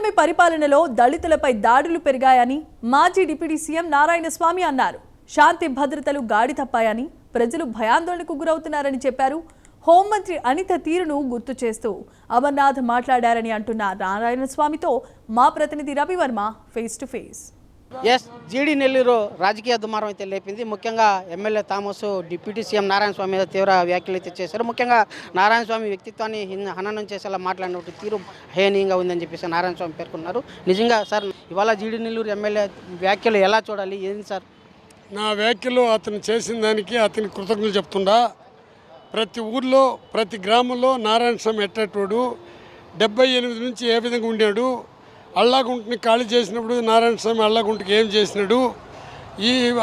కూటమి పరిపాలనలో దళితులపై దాడులు పెరిగాయని మాజీ డిప్యూటీ సీఎం నారాయణస్వామి అన్నారు. శాంతి భద్రతలు గాడి తప్పాయని, ప్రజలు భయాందోళనకు గురవుతున్నారని చెప్పారు. హోంమంత్రి అనిత తీరును గుర్తు చేస్తూ అమర్నాథ్ మాట్లాడారని అంటున్న నారాయణస్వామితో మా ప్రతినిధి రవివర్మ ఫేస్ టు ఫేస్. జీడీ నెల్లూరు రాజకీయ దుమారం అయితే లేపింది. ముఖ్యంగా MLA Thomas deputy CM Narayanaswamy మీద తీవ్ర వ్యాఖ్యలు అయితే చేశారు. ముఖ్యంగా నారాయణస్వామి వ్యక్తిత్వాన్ని హననం చేసేలా మాట్లాడినట్టు తీరు హేనీయంగా ఉందని చెప్పేసి నారాయణస్వామి పేర్కొన్నారు. నిజంగా సార్, ఇవాళ జీడీ నెల్లూరు ఎమ్మెల్యే వ్యాఖ్యలు ఎలా చూడాలి, ఏంది సార్? నా వ్యాఖ్యలు అతను చేసిన దానికి అతని కృతజ్ఞతలు చెప్తుండా. ప్రతి ఊర్లో ప్రతి గ్రామంలో నారాయణస్వామి ఎట్టేటోడు 78 నుంచి ఏ విధంగా ఉండాడు, అల్లాగుంటని ఖాళీ చేసినప్పుడు నారాయణస్వామి అల్లాగుంటకి ఏం చేసినాడు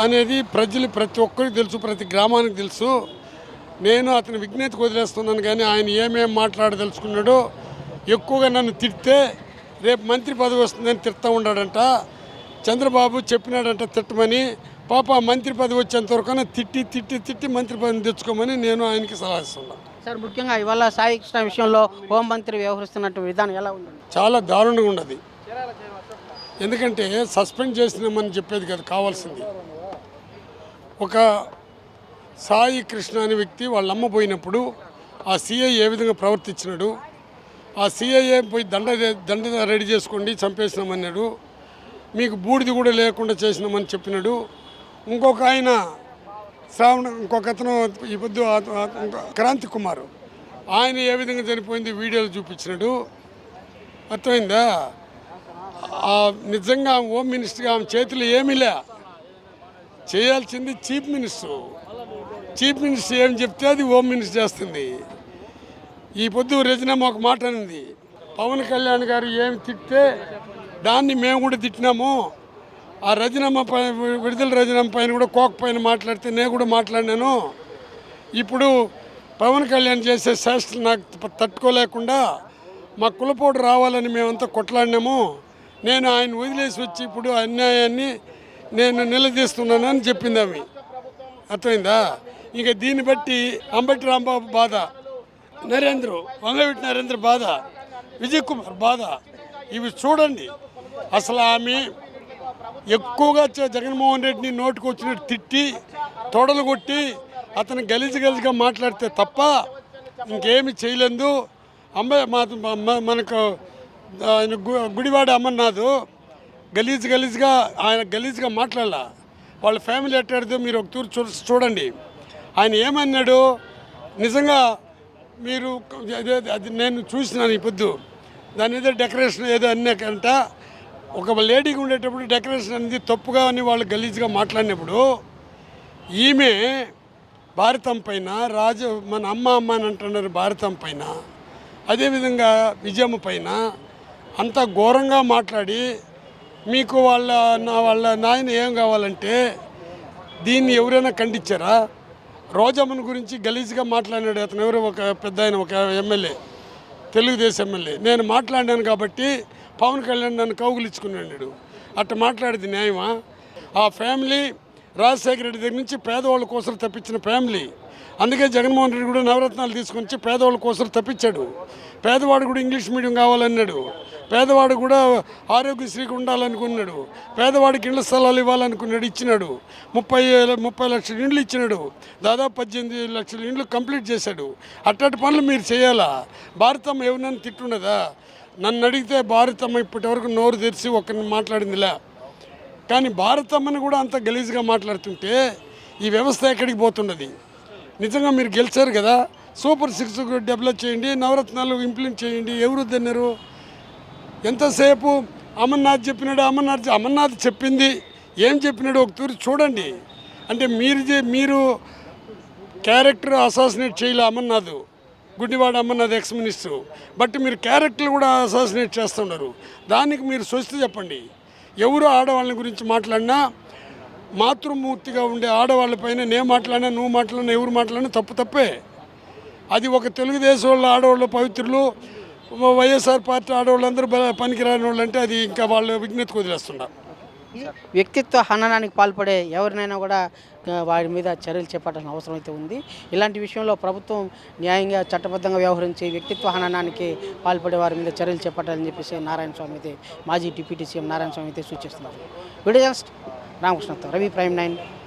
అనేది ప్రతి ఒక్కరికి తెలుసు, ప్రతి గ్రామానికి తెలుసు. నేను అతని విజ్ఞతకు వదిలేస్తున్నాను, కానీ ఆయన ఏమేమి మాట్లాడదలుచుకున్నాడో ఎక్కువగా నన్ను తిడితే రేపు మంత్రి పదవి వస్తుందని తిడతా ఉన్నాడంట. చంద్రబాబు చెప్పినాడంట తిట్టమని. పాప మంత్రి పదవి వచ్చేంతవరకు తిట్టి తిట్టి తిట్టి మంత్రి పదవిని తెచ్చుకోమని నేను ఆయనకి సలహా ఇస్తున్నాను. సార్, ముఖ్యంగా ఇవాళ సాయి కృష్ణ విషయంలో హోంమంత్రి వ్యవహరిస్తున్నట్టు విధానం ఎలా ఉంది? చాలా దారుణంగా ఉండదు. ఎందుకంటే సస్పెండ్ చేసినామని చెప్పేది కదా కావాల్సింది. ఒక సాయి కృష్ణ అనే వ్యక్తి వాళ్ళ అమ్మ పోయినప్పుడు ఆ సిఐ ఏ విధంగా ప్రవర్తించినాడు, ఆ సిఐఏ పోయి దండ రెడీ చేసుకోండి చంపేసినామన్నాడు, మీకు బూడిది కూడా లేకుండా చేసినామని చెప్పినాడు. ఇంకొక ఆయన ఇంకొక అతను ఈ పొద్దు క్రాంతి కుమార్, ఆయన ఏ విధంగా చనిపోయింది వీడియోలు చూపించినాడు. అర్థమైందా? నిజంగా హోమ్ మినిస్టర్గా ఆమె చేతులు ఏమీ లే, చేయాల్సింది చీఫ్ మినిస్టర్ ఏం చెప్తే అది హోమ్ మినిస్టర్ చేస్తుంది. ఈ పొద్దు రజనమ్మ ఒక మాట అనింది, పవన్ కళ్యాణ్ గారు ఏమి తిట్టే దాన్ని మేము కూడా తిట్టినాము. ఆ రజనమ్మ విడుదల రజనమ్మ పైన కూడా కోక పైన మాట్లాడితే నేను కూడా మాట్లాడినాను. ఇప్పుడు పవన్ కళ్యాణ్ చేసే శాస్త్రం నాకు తట్టుకోలేకుండా మా కులపోటు రావాలని మేమంతా కొట్లాడినాము. నేను ఆయన వదిలేసి వచ్చి ఇప్పుడు అన్యాయాన్ని నేను నిలదీస్తున్నానని చెప్పింది ఆమె. అర్థమైందా? ఇక దీన్ని బట్టి అంబటి రాంబాబు బాధ, వంగవీటి నరేంద్ర బాధ, విజయ్ కుమార్ బాధ, ఇవి చూడండి. అసలు ఆమె ఎక్కువగా జగన్మోహన్ రెడ్డిని నోటుకు వచ్చినట్టు తిట్టి తొడలు కొట్టి అతను గలీజుగా మాట్లాడితే తప్ప ఇంకేమి చేయలేదు. మనకు ఆయన గుడివాడ అమర్నాథ్ గలీజ్గా ఆయన గలీజ్గా మాట్లాడాల. వాళ్ళ ఫ్యామిలీ ఎట్టాడితే మీరు ఒక తూరు చూడండి. ఆయన ఏమన్నాడు, నిజంగా మీరు అది నేను చూసినాను ఈ పొద్దు, దాని ఏదో డెకరేషన్ ఏదో అన్నాకంట. ఒక లేడీకి ఉండేటప్పుడు డెకరేషన్ అనేది తప్పుగా అని వాళ్ళు గలీజ్గా మాట్లాడినప్పుడు ఈమె భారతం పైన మన అమ్మ అని అంటున్నారు, భారతం పైన అదేవిధంగా విజయమ్మ పైన అంత ఘోరంగా మాట్లాడి మీకు వాళ్ళ నాయన ఏం కావాలంటే దీన్ని ఎవరైనా ఖండించారా? రోజమ్మన్ గురించి గలీజ్గా మాట్లాడినాడు అతను, ఎవరో ఒక పెద్ద ఆయన, ఒక ఎమ్మెల్యే, తెలుగుదేశం ఎమ్మెల్యే. నేను మాట్లాడినాను కాబట్టి పవన్ కళ్యాణ్ నన్ను కౌగులించుకున్నాడు. అట్లా మాట్లాడేది న్యాయమా? ఆ ఫ్యామిలీ రాజశేఖర రెడ్డి దగ్గర నుంచి పేదవాళ్ళ కోసం తప్పించిన ఫ్యామిలీ. అందుకే జగన్మోహన్ రెడ్డి కూడా నవరత్నాలు తీసుకొని వచ్చి పేదవాళ్ళ కోసం తప్పించాడు. పేదవాడు కూడా ఇంగ్లీష్ మీడియం కావాలన్నాడు, పేదవాడు కూడా ఆరోగ్యశ్రీకి ఉండాలనుకున్నాడు, పేదవాడికి ఇళ్ల స్థలాలు ఇవ్వాలనుకున్నాడు, ఇచ్చినాడు. 30 లక్షల ఇండ్లు ఇచ్చినాడు, దాదాపు 18 లక్షల ఇండ్లు కంప్లీట్ చేశాడు. అట్టటి పనులు మీరు చేయాలా? భారతమ్మ ఎవరినైనా తిట్టుండదా? నన్ను అడిగితే భారతమ్మ ఇప్పటివరకు నోరు తెరిచి ఒక్కరిని మాట్లాడిందిలే. కానీ భారతమ్మని కూడా అంత గలీజ్గా మాట్లాడుతుంటే ఈ వ్యవస్థ ఎక్కడికి పోతున్నది? నిజంగా మీరు గెలిచారు కదా, సూపర్ 6 డెవలప్ చేయండి, నవరత్నాలు ఇంప్లిమెంట్ చేయండి. ఎవరు తిన్నారు? ఎంతసేపు అమర్నాథ్ చెప్పినాడు, అమర్నాథ్ చెప్పింది ఏం చెప్పినాడు ఒక తూరి చూడండి. అంటే మీరు క్యారెక్టర్ అసాసినేట్ చేయలే Amarnath, Gudivada Amarnath ex minister, but మీరు క్యారెక్టర్లు కూడా అసాసినేట్ చేస్తున్నారు. దానికి మీరు స్వస్తి చెప్పండి. ఎవరు ఆడవాళ్ళ గురించి మాట్లాడినా మాతృమూర్తిగా ఉండే ఆడవాళ్ళపైన నేను మాట్లాడినా నువ్వు మాట్లాడినా ఎవరు మాట్లాడినా తప్పే. అది ఒక తెలుగుదేశం వాళ్ళ ఆడవాళ్ళు పవిత్రులు, వైఎస్ఆర్ పార్టీ ఆడవాళ్ళందరూ పనికిరాని వాళ్ళు అంటే అది ఇంకా వాళ్ళ విజ్ఞతకు వదిలేస్తున్నారు. ఈ వ్యక్తిత్వ హననానికి పాల్పడే ఎవరినైనా కూడా వారి మీద చర్యలు చేపట్టాల్సిన అవసరం అయితే ఉంది. ఇలాంటి విషయంలో ప్రభుత్వం న్యాయంగా చట్టబద్ధంగా వ్యవహరించి వ్యక్తిత్వ హననానికి పాల్పడే వారి మీద చర్యలు చేపట్టాలని చెప్పేసి నారాయణ స్వామి అయితే మాజీ డిప్యూటీ సీఎం నారాయణ స్వామి అయితే సూచిస్తున్నారు. వీడియో జర్నలిస్ట్ రామకృష్ణతో రవి, ప్రైమ్ 9.